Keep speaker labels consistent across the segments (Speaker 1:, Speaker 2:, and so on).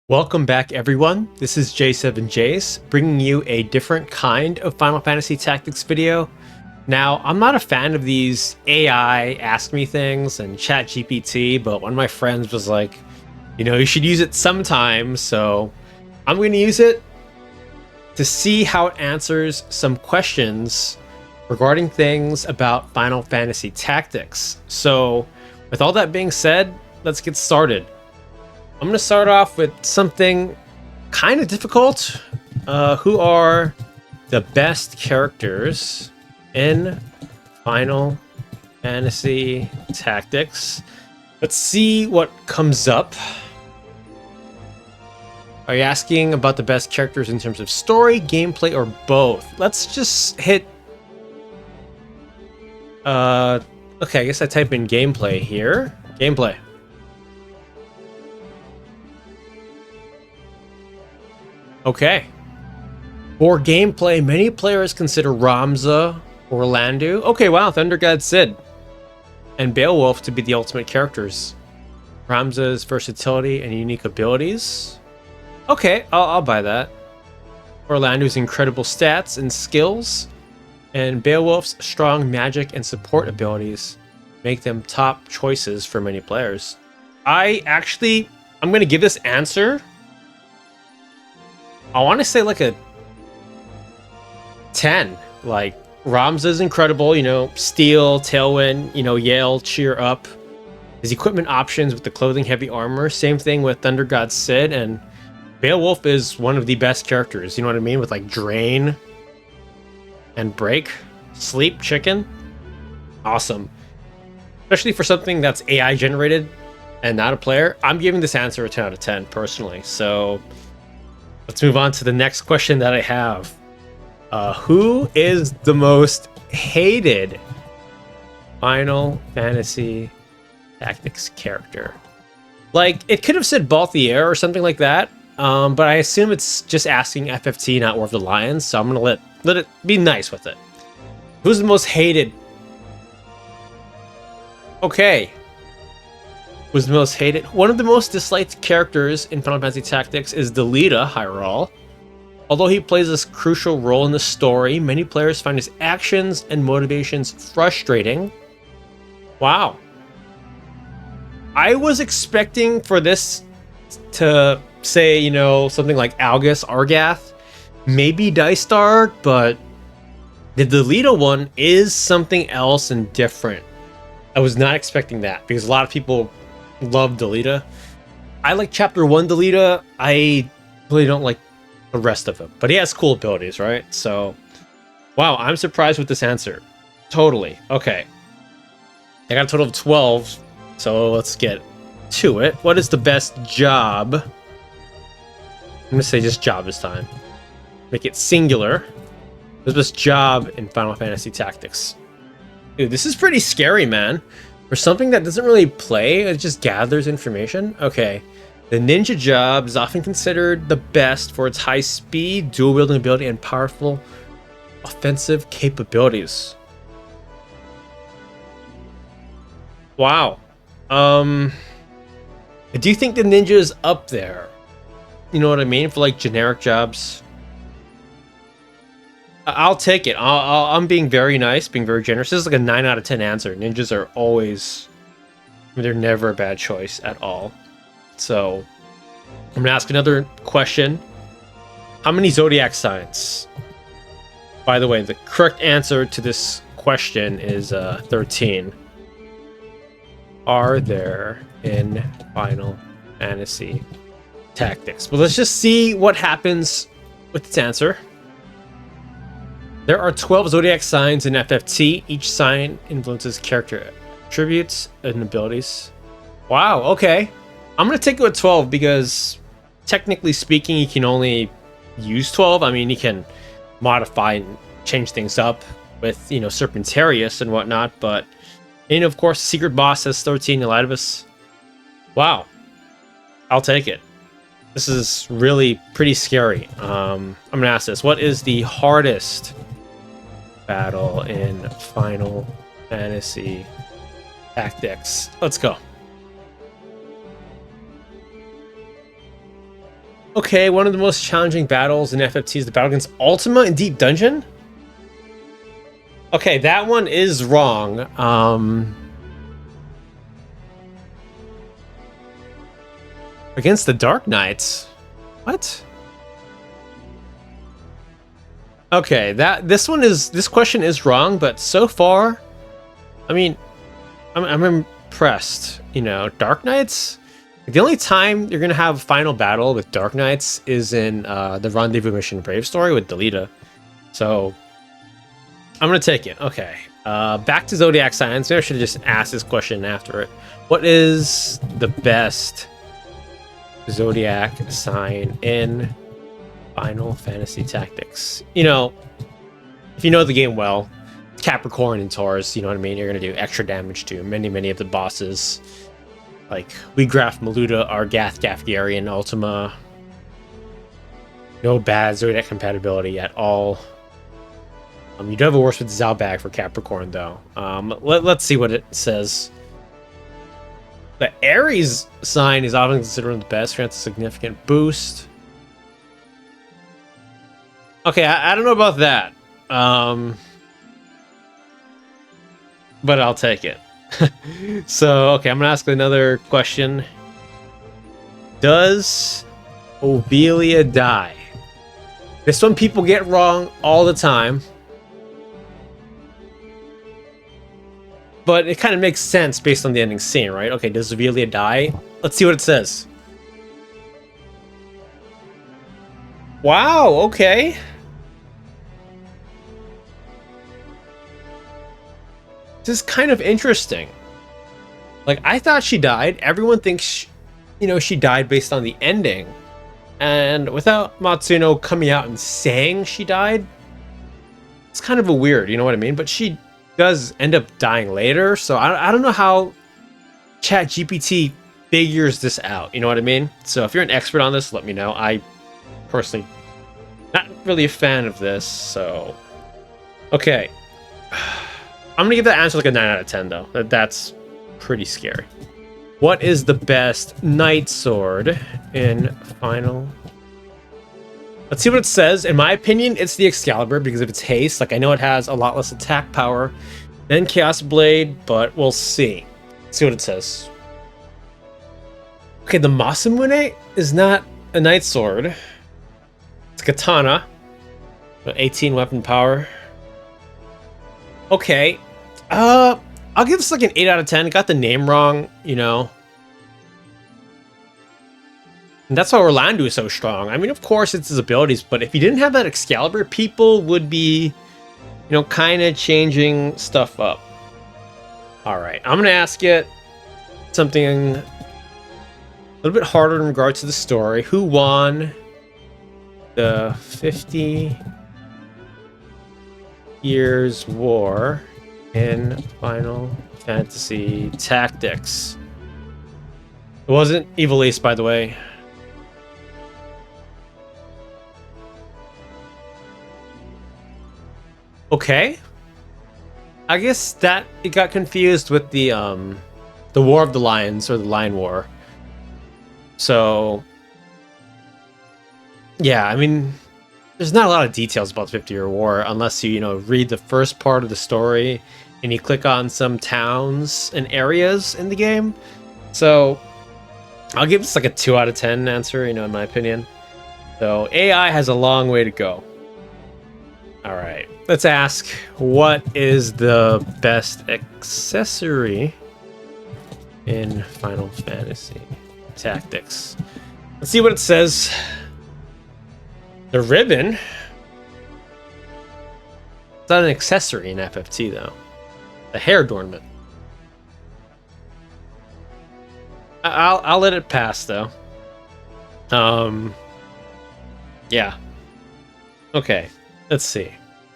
Speaker 1: Welcome back, everyone. This is J7Jace, bringing you a different kind of Final Fantasy Tactics video. Now, I'm not a fan of these AI ask me things and ChatGPT, but one of my friends was like, you should use it sometime, so I'm going to use it to see how it answers some questions regarding things about Final Fantasy Tactics. So, with all that being said, let's get started. I'm going to start off with something kind of difficult. Who are the best characters in Final Fantasy Tactics? Let's see what comes up. Are you asking about the best characters in terms of story, gameplay, or both? Let's just hit... Okay, I guess I type in gameplay here. Gameplay. Okay. For gameplay, many players consider Ramza or Landu. Okay, wow, Thunder God Cid and Beowulf to be the ultimate characters. Ramza's versatility and unique abilities. Okay, I'll buy that. Orlando's incredible stats and skills, and Beowulf's strong magic and support abilities make them top choices for many players. I'm going to give this answer. I want to say like a 10. Like, Ramza's incredible, Steel, Tailwind, Yale, Cheer Up. His equipment options with the clothing, heavy armor. Same thing with Thunder God Cid, and Beowulf is one of the best characters, you know what I mean? With like Drain and Break, Sleep, Chicken. Awesome. Especially for something that's AI generated and not a player. I'm giving this answer a 10 out of 10 personally, so... Let's move on to the next question that I have. Who is the most hated Final Fantasy Tactics character? Like, it could have said Balthier or something like that, but I assume it's just asking FFT, not War of the Lions, so I'm gonna let it be nice with it. Who's the most hated? Okay. Was the most hated. One of the most disliked characters in Final Fantasy Tactics is Delita Hyrule. Although he plays a crucial role in the story, many players find his actions and motivations frustrating. Wow. I was expecting for this to say, something like Algus Argath, maybe Dystar, but the Delita one is something else and different. I was not expecting that because a lot of people love Delita. I like Chapter 1 Delita. I really don't like the rest of him. But he has cool abilities, right? So, wow, I'm surprised with this answer. Totally. Okay. I got a total of 12, so let's get to it. What is the best job? I'm going to say just job this time. Make it singular. What's the best job in Final Fantasy Tactics? Dude, this is pretty scary, man. For something that doesn't really play, it just gathers information. Okay. The ninja job is often considered the best for its high speed, dual wielding ability, and powerful offensive capabilities. Wow. I do think the ninja is up there. You know what I mean? For like generic jobs. I'll take it. I'm being very nice, being very generous. This is like a 9 out of 10 answer. Ninjas are always... they're never a bad choice at all. So, I'm going to ask another question. How many zodiac signs? By the way, the correct answer to this question is 13. Are there in Final Fantasy Tactics? But let's just see what happens with its answer. There are 12 zodiac signs in FFT. Each sign influences character attributes and abilities. Wow, okay. I'm going to take it with 12 because technically speaking, you can only use 12. I mean, you can modify and change things up with, Serpentarius and whatnot, but, of course, Secret Boss has 13, Elidibus. Wow. I'll take it. This is really pretty scary. I'm going to ask this. What is the hardest battle in Final Fantasy Tactics? Let's go. Okay, one of the most challenging battles in FFT is the battle against Ultima in Deep Dungeon. Okay, that one is wrong. Against the Dark Knights. What? Okay, this question is wrong, but so far, I mean, I'm impressed. You know, Dark Knights. The only time you're gonna have a final battle with Dark Knights is in the Rendezvous Mission Brave story with Delita. So I'm gonna take it. Okay. Back to Zodiac Signs. Maybe I should have just asked this question after it. What is the best Zodiac sign in Final Fantasy Tactics? You know, if you know the game well, Capricorn and Taurus, you know what I mean? You're gonna do extra damage to many of the bosses. Like Wheatgraph, Maluda, Argath, Gafgarian, Ultima. No bad Zodiac compatibility at all. You do have a worse with Zalbag for Capricorn, though. Let's see what it says. The Aries sign is often considered the best, grants a significant boost. Okay, I don't know about that. But I'll take it. So, okay, I'm gonna ask another question. Does Obelia die? This one people get wrong all the time. But it kind of makes sense based on the ending scene, right? Okay, does Obelia die? Let's see what it says. Wow, okay. This is kind of interesting. Like, I thought she died. Everyone thinks, she died based on the ending. And without Matsuno coming out and saying she died, it's kind of a weird, you know what I mean? But she does end up dying later, so I don't know how ChatGPT figures this out, you know what I mean? So if you're an expert on this, let me know. I personally not really a fan of this, so okay. I'm gonna give that answer like a 9 out of 10 though. That's pretty scary. What is the best Night Sword in Final? Let's see what it says. In my opinion, it's the Excalibur because of its haste. Like, I know it has a lot less attack power than Chaos Blade, but we'll see. Let's see what it says. Okay, the Masamune is not a Night Sword. It's Katana. 18 weapon power. Okay. I'll give this like an 8 out of 10. Got the name wrong, And that's why Orlando is so strong. I mean, of course, it's his abilities, but if he didn't have that Excalibur, people would be, kind of changing stuff up. All right, I'm going to ask you something a little bit harder in regards to the story. Who won the 50 Years' War in Final Fantasy Tactics? It wasn't Evil Ace, by the way. Okay. I guess that it got confused with the War of the Lions or the Lion War. So yeah, I mean, there's not a lot of details about the 50-Year War unless you read the first part of the story and you click on some towns and areas in the game. So I'll give this like a 2 out of 10 answer, in my opinion. So AI has a long way to go. All right, let's ask, what is the best accessory in Final Fantasy Tactics? Let's see what it says. The ribbon. It's not an accessory in FFT though. The hair adornment. I'll let it pass though. Yeah. Okay. Let's see.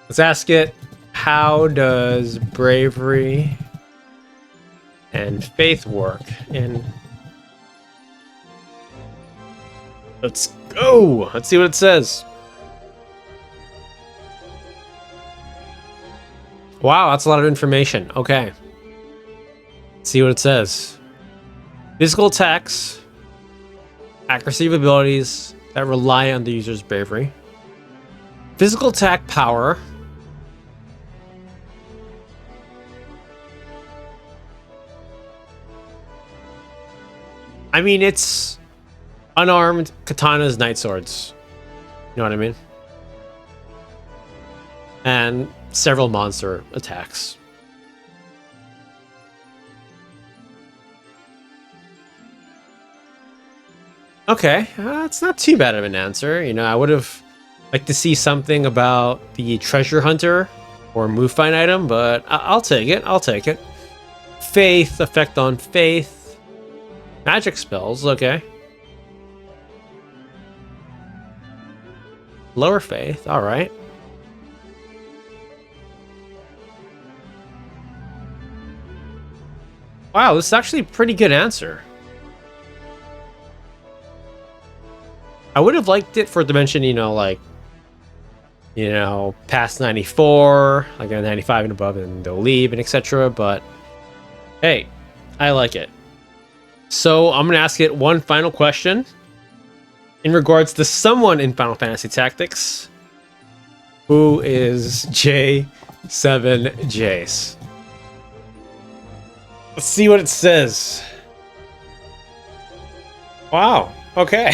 Speaker 1: Let's ask it, how does bravery and faith work in... Let's go! Let's see what it says. Wow, that's a lot of information. Okay. Let's see what it says. Physical attacks, accuracy of abilities, that rely on the user's bravery. Physical attack power. I mean, it's unarmed katanas, night swords. You know what I mean? And several monster attacks. Okay, it's not too bad of an answer. You know, I would have liked to see something about the treasure hunter or move find item, but I'll take it. I'll take it. Faith, effect on faith. Magic spells, okay. Lower faith, alright. Wow, this is actually a pretty good answer. I would have liked it for it to mention, you know, like, you know, past 94, like 95 and above, and they'll leave and etc. But hey, I like it. So I'm gonna ask it one final question in regards to someone in Final Fantasy Tactics. Who is J7 Jace? Let's see what it says. Wow. Okay,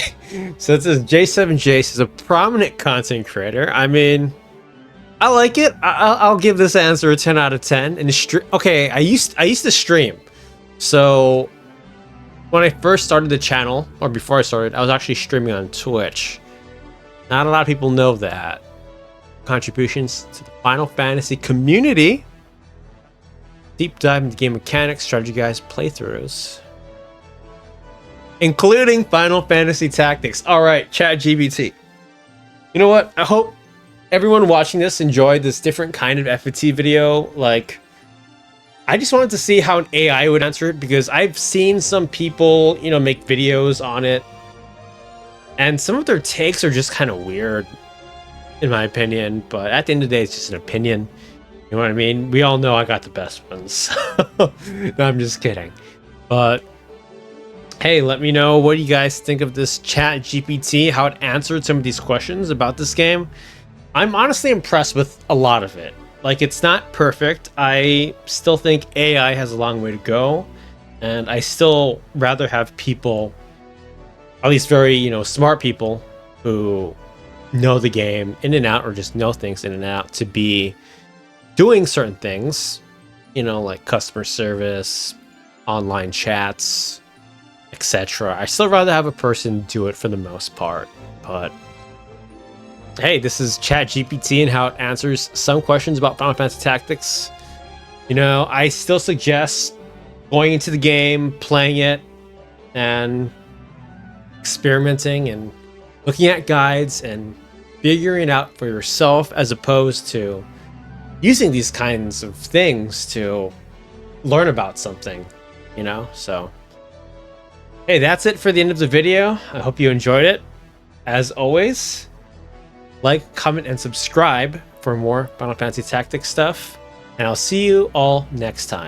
Speaker 1: so it says J7 Jace is a prominent content creator. I mean, I like it. I'll give this answer a 10 out of 10. And okay, I used to stream. So when I first started the channel, or before I started, I was actually streaming on Twitch. Not a lot of people know that. Contributions to the Final Fantasy community. Deep dive into game mechanics, strategy guides, playthroughs, including Final Fantasy Tactics. All right, ChatGPT. You know what? I hope everyone watching this enjoyed this different kind of FAT video. Like, I just wanted to see how an AI would answer it, because I've seen some people, you know, make videos on it, and some of their takes are just kind of weird, in my opinion. But at the end of the day, it's just an opinion. You know what I mean? We all know I got the best ones. No, I'm just kidding. But hey, let me know what you guys think of this ChatGPT, how it answered some of these questions about this game. I'm honestly impressed with a lot of it. Like, it's not perfect. I still think AI has a long way to go, and I still rather have people, at least very, you know, smart people who know the game in and out, or just know things in and out, to be doing certain things, you know, like customer service, online chats, etc. I still rather have a person do it for the most part. But hey, this is ChatGPT and how it answers some questions about Final Fantasy Tactics. You know, I still suggest going into the game, playing it, and experimenting and looking at guides and figuring it out for yourself, as opposed to using these kinds of things to learn about something, you know? So hey, that's it for the end of the video. I hope you enjoyed it. As always, like, comment, and subscribe for more Final Fantasy Tactics stuff. And I'll see you all next time.